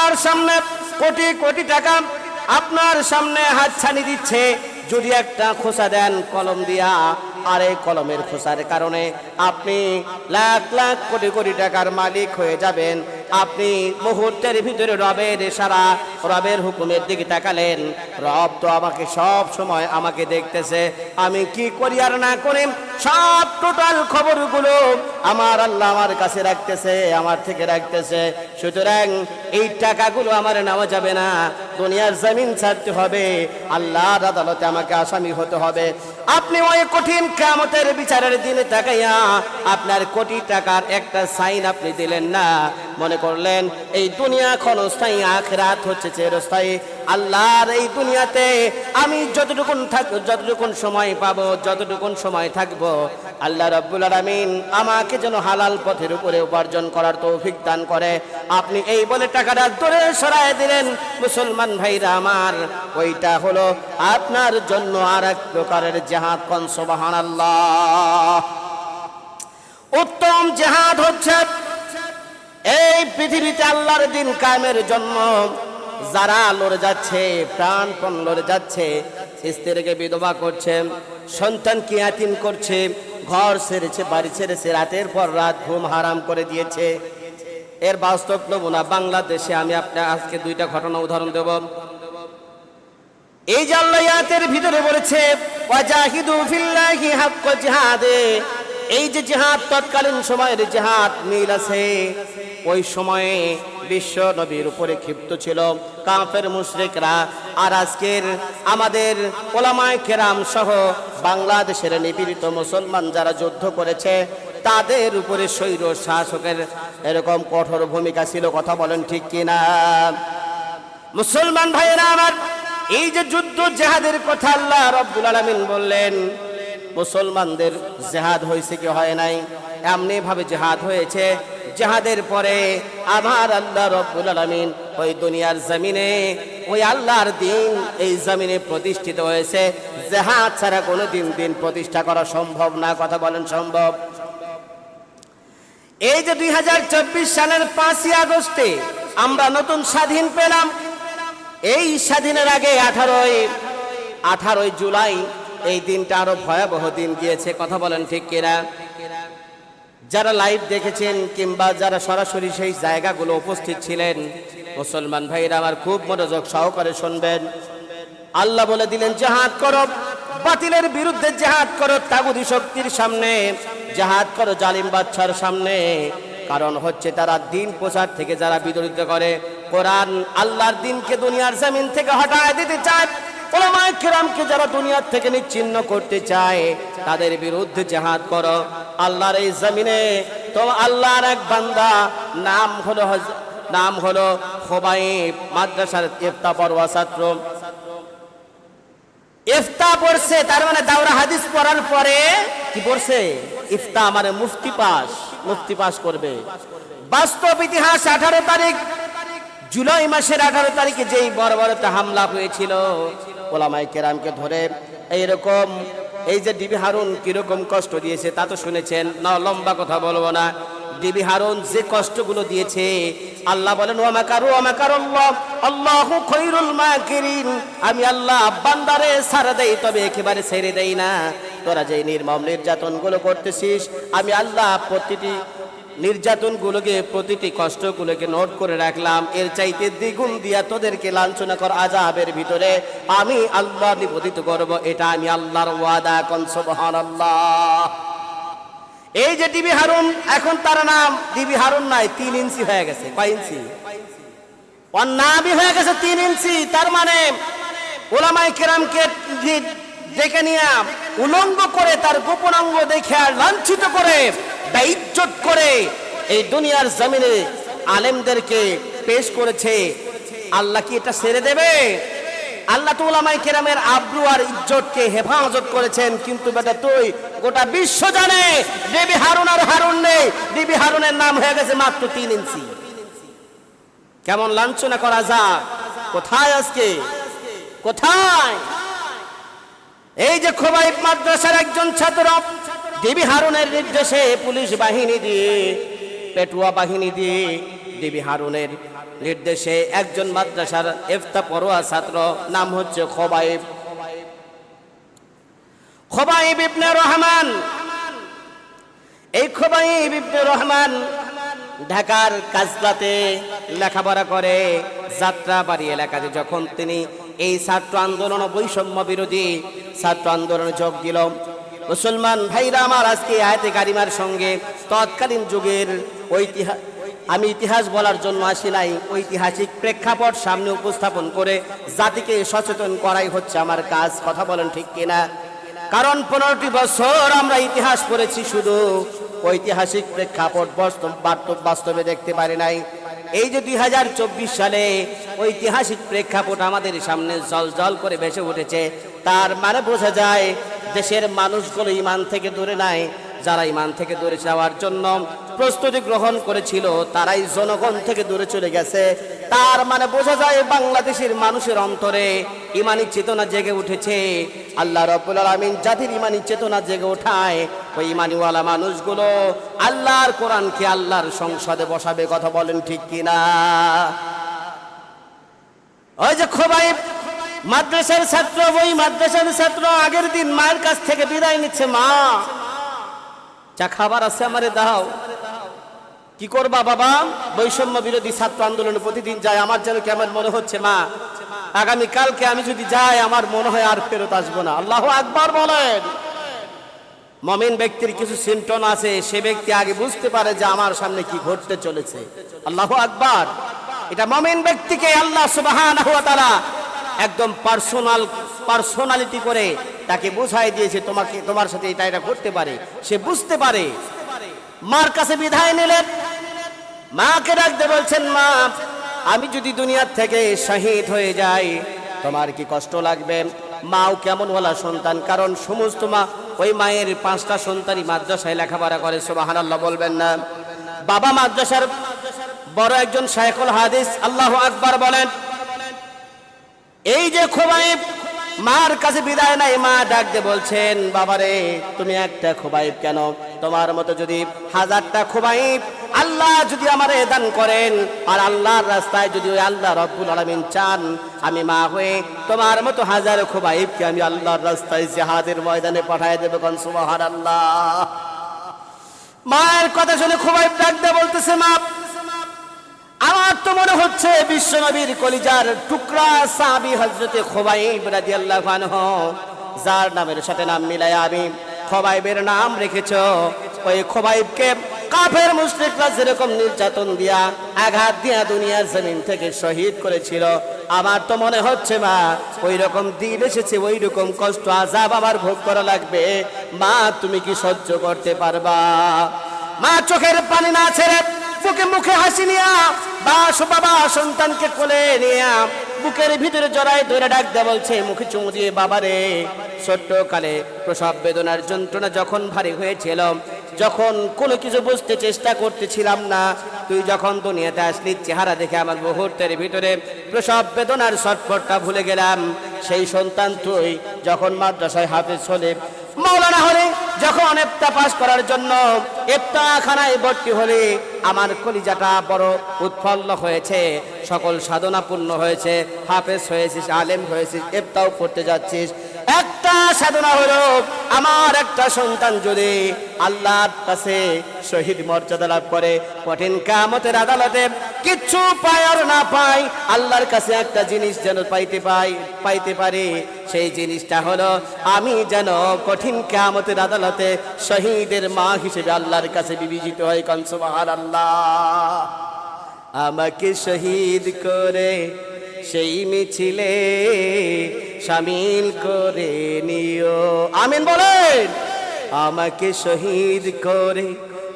আপনার সামনে কোটি কোটি টাকা আপনার সামনে হাতছানি দিচ্ছে, যদি একটা খোসা দেন কলম দিয়া, আর এই কলমের খোসার কারণে আপনি লাখ লাখ কোটি কোটি টাকার মালিক হয়ে যাবেন। আপনি মুহূর্তের ভিতরে রবের ইশারা, রবের হুকুমের দিকে তাকালেন। রব তো আমাকে সব সময় আমাকে দেখতেছে, আমি কি করি আর না করি সব টোটাল খবরগুলো আমার আল্লাহ আমার কাছে রাখতেছে, আমার থেকে রাখতেছে। সুতরাং এই টাকাগুলো আমার নেওয়া যাবে না, দুনিয়ার জমিন ছাড়তে হবে, আল্লাহর আদালতে আমাকে আসামি হতে হবে। আপনি ওই কঠিন কিয়ামতের বিচারের দিনে তাকাইয়া আপনার কোটি টাকার একটা সাইন আপনি দিলেন না, মনে করলেন এই দুনিয়া ক্ষণস্থায়ী, আখিরাত হচ্ছে চিরস্থায়ী। আল্লাহর এই দুনিয়াতে আমি যতটুকুন সময় পাবো, যতটুকুন সময় থাকবো, আল্লাহ রাব্বুল আলামিন আমাকে যেন হালাল পথের উপরে উপার্জন করার তৌফিক দান করে। আপনি এই বলে টাকাটা দূরে সরায় দিলেন। মুসলমান ভাইরা আমার, ওইটা হলো আপনার জন্য আর এক প্রকারের জিহাদ। কোন সুবহানাল্লাহ। উত্তম জিহাদ হচ্ছে এই পৃথিবীতে আল্লাহর দিন কায়েমের জন্য যারা লড়ে যাচ্ছে, প্রাণপণ লড়ে যাচ্ছে, স্ত্রীকে বিধবা করছে, সন্তানকে ইয়াতীম করছে, ঘর ছেড়েছে, বাড়ি ছেড়েছে, রাতের পর রাত ঘুম হারাম করে দিয়েছে। এর বাস্তব নমুনা বাংলাদেশে আমি আপনার আজকে দুইটা ঘটনা উদাহরণ দেব। এই যে আল্লাহ আয়াতের ভিতরে বলেছে ওয়াজাহিদু ফিল্লাহি হাক্কা জিহাদে, এই যে জিহাদ তৎকালীন সময়ের জিহাদ মিল আছে। ওই সময়ে বিশ্ব নবীর উপরে ক্ষিপ্ত ছিল কাফের মুশরিকরা, আর আজকের আমাদের ওলামায়ে কেরাম সহ বাংলাদেশের নিপীড়িত মুসলমান যারা যুদ্ধ করেছে তাদের উপরে স্বৈর শাসকের এরকম কঠোর ভূমিকা ছিল। কথা বলেন ঠিক কিনা? মুসলমান ভাইয়েরা আমার, এই যে যুদ্ধ জিহাদের কথা আল্লাহ রাব্বুল আলামিন বললেন, মুসলমানদের জিহাদ হয়েছে কি হয় নাই? এমনি ভাবে জিহাদ হয়েছে। জিহাদের পরে আবার আল্লাহ রাব্বুল আলামিন ওই দুনিয়ার জমিনে ওই আল্লাহর দিন এই জমিনে প্রতিষ্ঠিত হয়েছে। জিহাদ ছাড়া কোনো দিন প্রতিষ্ঠা করা সম্ভব না। কথা বলেন সম্ভব? এই যে 2024 সালের 5ই আগস্টে আমরা নতুন স্বাধীন পেলাম, এই স্বাধীনের আগে 18ই জুলাই এই দিনটা আরো ভয়াবহ দিন গিয়েছে। কথা বলেন ঠিক কিনা? যারা লাইভ দেখেছেন কিংবা যারা সরাসরি সেই জায়গাগুলো উপস্থিত ছিলেন, মুসলমান ভাইরা আমার খুব মনোযোগ সহকারে শুনবেন। আল্লাহ বলে দিলেন জিহাদ করো, বাতিলের বিরুদ্ধে জিহাদ করো, তাগুতি শক্তির সামনে জিহাদ করো, জালিম বাদশার সামনে। কারণ হচ্ছে তারা দিন প্রচার থেকে যারা বিরোধিতা করে, কোরআন আল্লাহর দিনকে দুনিয়ার জমিন থেকে হটায় দিতে চায়, ওলামায়ে কেরামকে যারা দুনিয়ার থেকে নিচ্ছিন্ন করতে চায়, তাদের বিরুদ্ধে জিহাদ করো। আল্লাহর এই জমিনে তো আল্লাহর এক বান্দা নাম হলো খোবাইব, মাদ্রাসার ইফতা পড়ুয়া ছাত্র, ইফতা পড়ছে, তার মানে দাওরা হাদিস পড়ার পরে কি পড়ছে? ইফতা মানে মুফতি পাস করবে। বাস্তব ইতিহাস 18 তারিখ জুলাই মাসের 18 তারিখে যেই বর্বরতা হামলা হয়েছিল ওলামায়ে কেরামকে ধরে, এইরকম এই যে ডিবি হারুন কিরকম কষ্ট দিয়েছে তা তো শুনেছেন না, লম্বা কথা বলবো না। ডিবি হারুন যে কষ্টগুলো দিয়েছে, আল্লাহ বলেন ওয়া মাকারু ওয়া মাকারাল্লাহ আল্লাহু খায়রুল মাকিরিন, আমি আল্লাহ বান্দারে ছাড় দেই তবে একেবারে ছেড়ে দেই না। তোরা যে নির্মম নির্যাতনগুলো করতেছিস, আমি আল্লাহ প্রতিটি নির্যাতনগুলোকে, প্রতিটি কষ্টগুলোকে নোট করে রাখলাম, এর চাইতে দ্বিগুণ দিয়া তোদেরকে লাঞ্ছনা কর আযাবের ভিতরে আমি আল্লাহ নিবেদিত করব। এটা আমি আল্লাহর ওয়াদা। কোন সুবহানাল্লাহ। এই যে ডিবি হারুন, এখন তার নাম ডিবি হারুন নাই, 3 ইঞ্চি হয়ে গেছে। কয় ইঞ্চি? ওর নামই হয়ে গেছে 3 ইঞ্চি। তার মানে ওলামায়ে কেরামকে ডেকে নিয়ে উলঙ্গ করে, তার গোপনাঙ্গ দেখে লাঞ্ছিত করে, বেইজ্জত করে এই দুনিয়ার জমিনে আলেমদেরকে পেশ করেছে। আল্লাহ কি এটা ছেড়ে দেবে? আল্লাহ তো উলামায়ে কেরামের আব্রু আর ইজ্জতকে হেফাজত করেছেন। কিন্তু বেটা তুই, গোটা বিশ্ব জানে ডিবি হারুন আর হারুন নেই, ডিবি হারুনের নাম হয়ে গেছে মাত্র 3 ইঞ্চি। কেমন লাঞ্ছনা করা যাক! কোথায় আজকে, কোথায়? এই যে খোবাইব মাদ্রাসার একজন ছাত্র ডিবি হারুনের নির্দেশে পুলিশ বাহিনী দিয়ে, পেটুয়া বাহিনী দিয়ে বিবি হারুনের নির্দেশে একজন মাদ্রাসার ইফতা পড়ুয়া ছাত্র, নাম হচ্ছে খোবাইব ইবনে রহমান। এই খোবাইব ইবনে রহমান ঢাকার কাজলাতে লেখাপড়া করে। যাত্রাবাড়ি এলাকাতে যখন তিনি এই ছাত্র আন্দোলন ও বৈষম্য বিরোধী ছাত্র আন্দোলনে যোগ দিল, মুসলমান ভাইরা আমার, আজকে আয়াতে কারিমার সঙ্গে তৎকালীন যুগের আমি ইতিহাস বলার জন্য আসি নাই, ঐতিহাসিক প্রেক্ষাপট সামনে উপস্থাপন করে জাতিকে সচেতন করাই হচ্ছে আমার কাজ। কথা বলেন ঠিক কিনা? কারণ 15টি বছর আমরা ইতিহাস পড়েছি, শুধু ঐতিহাসিক প্রেক্ষাপট বাস্তবে দেখতে পারি নাই। এই যে 2024 সালে ঐতিহাসিক প্রেক্ষাপট আমাদের সামনে জল করে ভেসে উঠেছে, তার মানে বোঝা যায় দেশের মানুষগুলো ঈমান থেকে দূরে নাই। যারা ঈমান থেকে দূরে যাওয়ার জন্য প্রস্তুতি গ্রহণ করেছিল, তারাই জনগণ থেকে দূরে চলে গেছে। তার মানে বোঝা যায় বাংলাদেশের মানুষের অন্তরে ঈমানি চেতনা জেগে উঠেছে। আল্লাহ রাব্বুল আলামিন জাতির ঈমানি চেতনা জেগে ওঠায় ওই ঈমানিওয়ালা মানুষগুলো আল্লাহর কোরআনকে আল্লাহর সংসদে বসাবে। কথা বলেন ঠিক কিনা? ওই যে খোবাইব মাদ্রাসার ছাত্র, ওই মাদ্রাসার ছাত্র আগের দিন মায়ের কাছ থেকে বিদায় নিচ্ছে, মা যা খাবার আছে আমারে দাও। কি করবা বাবা? বৈষম্য বিরোধী ছাত্র আন্দোলনে প্রতিদিন যায়, আমার যেন কেমন মনে হচ্ছে মা, আগামী কালকে আমি যদি যাই আমার মনে হয় আর ফেরত আসবো না। আল্লাহু আকবার বলেন। মুমিন ব্যক্তির কিছু সিমটম আছে, সে ব্যক্তি আগে বুঝতে পারে যে আমার সামনে কি ঘটতে চলেছে। আল্লাহু আকবার। এটা মুমিন ব্যক্তিকে আল্লাহ সুবহানাহু ওয়া তাআলা একদম পার্সোনালিটি করে তাকে বুঝাই দিয়েছে, তোমার সাথে এটা করতে পারে, সে বুঝতে পারে। মার কাছে বিদায় নিলেন, মাকে ডাকতে বলছেন, মা আমি যদি দুনিয়ার থেকে শহীদ হয়ে যাই তোমার কি কষ্ট লাগবে? মাও কেমন ওয়ালা সন্তান, কারণ সমস্ত মা, ওই মায়ের 5টা সন্তানই মাদ্রাসায় লেখাপড়া করে। সুবহানাল্লাহ বলবেন না? বাবা মাদ্রাসার বড় একজন শায়খুল হাদিস। আল্লাহু আকবার বলেন। এই যে খোবাইব মার কাছে বিদায় নাই, মা ডাকতে বলছেন, বাবারে তুমি একটা খোবাইব কেন? তোমার মতো যদি 1000টা খোবাইব আল্লাহ যদি আমারে দান করেন, আর আল্লাহর রাস্তায় যদি ওই আল্লাহ রব্বুল আলামিন চান, আমি মা হয়ে তোমার মতো 1000 খোবাইবকে আমি আল্লাহর রাস্তায় জিহাদের ময়দানে পাঠিয়ে দেব। কোন সুবহানাল্লাহ। মায়ের কথা শুনে খোবাইব ডাকতে বলতেছে, মা আমার তো মনে হচ্ছে বিশ্বনবীর কলিজার টুকরা সাহাবী হযরতে খোবাইব রাদিয়াল্লাহু আনহু, যার নামের সাথে নাম মিলায়া আমি খোবাইবের নাম রেখেছো, ওই খোবাইবকে কাফের মুশরিকরা যেরকম নির্যাতন দিয়া আঘাত দিয়া দুনিয়ার জমিন থেকে শহীদ করেছিল, আমার তো মনে হচ্ছে মা ওই রকম দিন এসেছে, ওই রকম কষ্ট আযাব আমার ভোগ করা লাগবে। মা তুমি কি সহ্য করতে পারবা? মা চোখের পানি না ছেড়ে মুখে হাসি নিয়া বাবা সন্তানকে কোলে নিয়া বুকের ভিতরে জড়াই ধরে ডাক দেয়া বলছে, মুখে চুমু দিয়ে, বাবারে ছোট্ট কালে প্রসব বেদনার যন্ত্রণা যখন ভারী হয়েছিল, যখন কোনো কিছু বুঝতে চেষ্টা করতেছিলাম না, তুই যখন দুনিয়াতে আসলি চেহারা দেখে আমার মুহূর্তের ভিতরে প্রসব বেদনার ছটফটটা ভুলে গেলাম। সেই সন্তান তুই যখন মাদ্রাসায় হাফেজ হলে, মাওলানা হলে, যখন ইফতা পাস করার জন্য ইফতাখানায় ভর্তি হলে, আমার কলিজাটা বড় উৎফুল্ল হয়েছে, সকল সাধনা পূর্ণ হয়েছে, হাফেজ হয়েছিস, আলেম হয়েছিস, ইফতাও করতে যাচ্ছিস। একটা সাধনা হলো আমার একটা সন্তান যদি আল্লাহর কাছে শহীদ মর্যাদা লাভ করে, কঠিন কিয়ামতের আদালতে কিচ্ছু পায় আর না পায়, আল্লাহর কাছে একটা জিনিস যেন পাইতে পারে, সেই জিনিসটা হলো আমি যেন কঠিন কিয়ামতের আদালতে শহীদের মা হিসেবে আল্লাহর কাছে বিবেচিত হয়। কোন সুবহানাল্লাহ। আমাকে শহীদ করে সেই মিছিলে শামিল করে নিও। আমিন বলেন। আমাকে শহীদ করে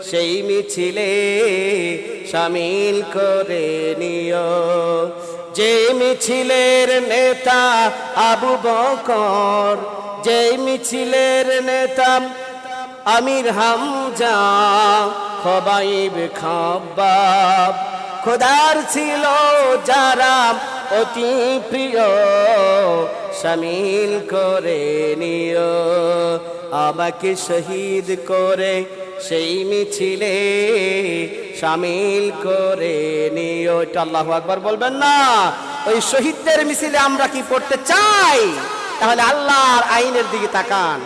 সেই মিছিলে শামিল করে নিও। যে মিছিলের নেতা আবু বকর, যে মিছিলের নেতা আমির হামজা, খোবাইব খাব্বাব, খোদার ছিল যারা অতি প্রিয় শামিল করে নিও, আমাকে শহীদ করে সেই মিছিলে শামিল করে নিও। এটা আল্লাহু আকবার বলবেন না? ওই শহীদদের মিছিলে আমরা কি পড়তে চাই? তাহলে আল্লাহর আইনের দিকে তাকান।